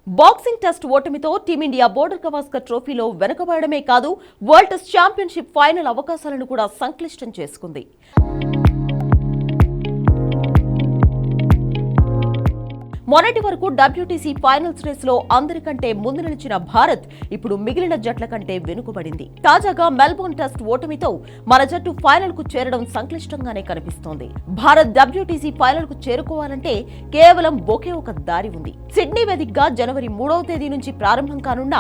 Boxing test ఓటమితో Team India Border Gavaskar ట్రోఫీలో వెనుకబడమే కాదు, వరల్డ్ టెస్ట్ ఛాంపియన్షిప్ ఫైనల్ అవకాశాలను కూడా సంక్లిష్టం చేసుకుంది. మొన్నటి వరకు WTC ఫైనల్స్ రేస్ లో అందరికంటే ముందు నిలిచిన భారత్ ఇప్పుడు మిగిలిన జట్ల కంటే వెనుకబడింది. తాజాగా మెల్బోర్న్ టెస్ట్ ఓటమితో మన జట్టు ఫైనల్ కు చేరడం సంక్లిష్టంగానే కనిపిస్తోంది. భారత్ WTC ఫైనల్ కు చేరుకోవాలంటే కేవలం ఒకే ఒక దారి ఉంది. సిడ్నీ వేదికగా జనవరి 3వ తేదీ నుంచి ప్రారంభం కానున్న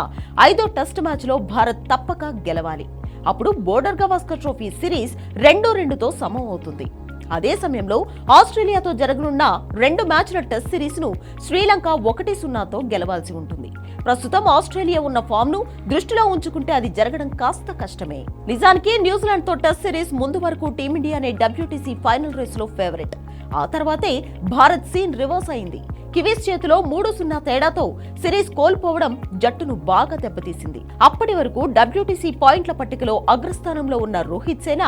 5వ టెస్ట్ మ్యాచ్ లో భారత్ తప్పక గెలవాలి. అప్పుడు బోర్డర్ గవాస్కర్ ట్రోఫీ సిరీస్ 2-2తో సమం అవుతుంది. అదే సమయంలో ఆస్ట్రేలియాతో జరగనున్న 2 మ్యాచ్ల టెస్ట్ సిరీస్ ను శ్రీలంక 1-0తో గెలవాల్సి ఉంటుంది. ప్రస్తుతం ఆస్ట్రేలియా ఉన్న ఫామ్ ను దృష్టిలో ఉంచుకుంటే అది జరగడం కాస్త కష్టమే. నిజానికి న్యూజిలాండ్ తో టెస్ట్ సిరీస్ ముందు వరకు టీమిండియానే WTC ఫైనల్ రేస్ లో ఫేవరెట్. ఆ తర్వాతే భారత్ సీన్ రివర్స్ అయింది. కివీస్ చేతిలో 3-0 తేడాతో సిరీస్ కోల్పోవడం జట్టును బాగా దెబ్బతీసింది. అప్పటి వరకు WTC పాయింట్ల పట్టికలో అగ్రస్థానంలో ఉన్న రోహిత్ సేన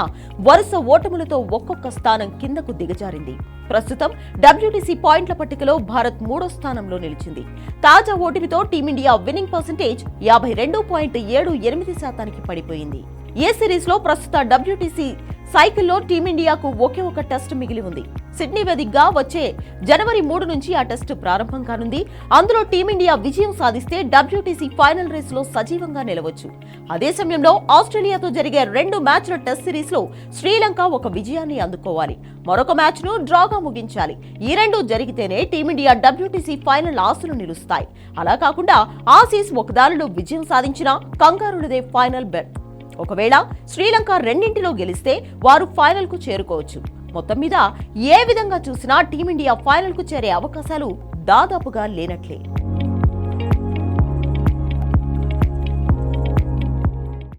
వరుస ఓటములతో ఒక్కొక్క స్థానం కిందకు దిగజారింది. ప్రస్తుతం WTC పాయింట్ల పట్టికలో భారత్ 3వ స్థానంలో నిలిచింది. తాజా ఓటమితో టీమిండియా విన్నింగ్ పర్సెంటేజ్ 52.78% పడిపోయింది. ఏ సిరీస్ లో ప్రస్తుత WTC సైకిల్లో టీమిండియాకు ఒకే ఒక టెస్ట్ మిగిలి ఉంది. సిడ్నీ వేదికగా వచ్చే జనవరి 3 నుంచి ఆ టెస్ట్ ప్రారంభం కానుంది. అందులో టీమిండియా విజయం సాధిస్తే WTC ఫైనల్ రేస్ లో సజీవంగా నిలవచ్చు. అదే సమయంలో ఆస్ట్రేలియాతో జరిగే 2 మ్యాచ్ల టెస్ట్ సిరీస్ లో శ్రీలంక ఒక విజయాన్ని అందుకోవాలి. మరొక మ్యాచ్ ను డ్రాగా ముగించాలి. ఈ 2 జరిగితేనే టీమిండియా WTC ఫైనల్ ఆశలు నిలుస్తాయి. అలా కాకుండా ఆసీస్ ఒకదానిలో విజయం సాధించినా కంగారులదే ఫైనల్ బెర్త్. ఒకవేళ శ్రీలంక రెండింటిలో గెలిస్తే వారు ఫైనల్ కు చేరుకోవచ్చు. మొత్తం మీద ఏ విధంగా చూసినా టీమిండియా ఫైనల్ కు చేరే అవకాశాలు దాదాపుగా లేనట్లే.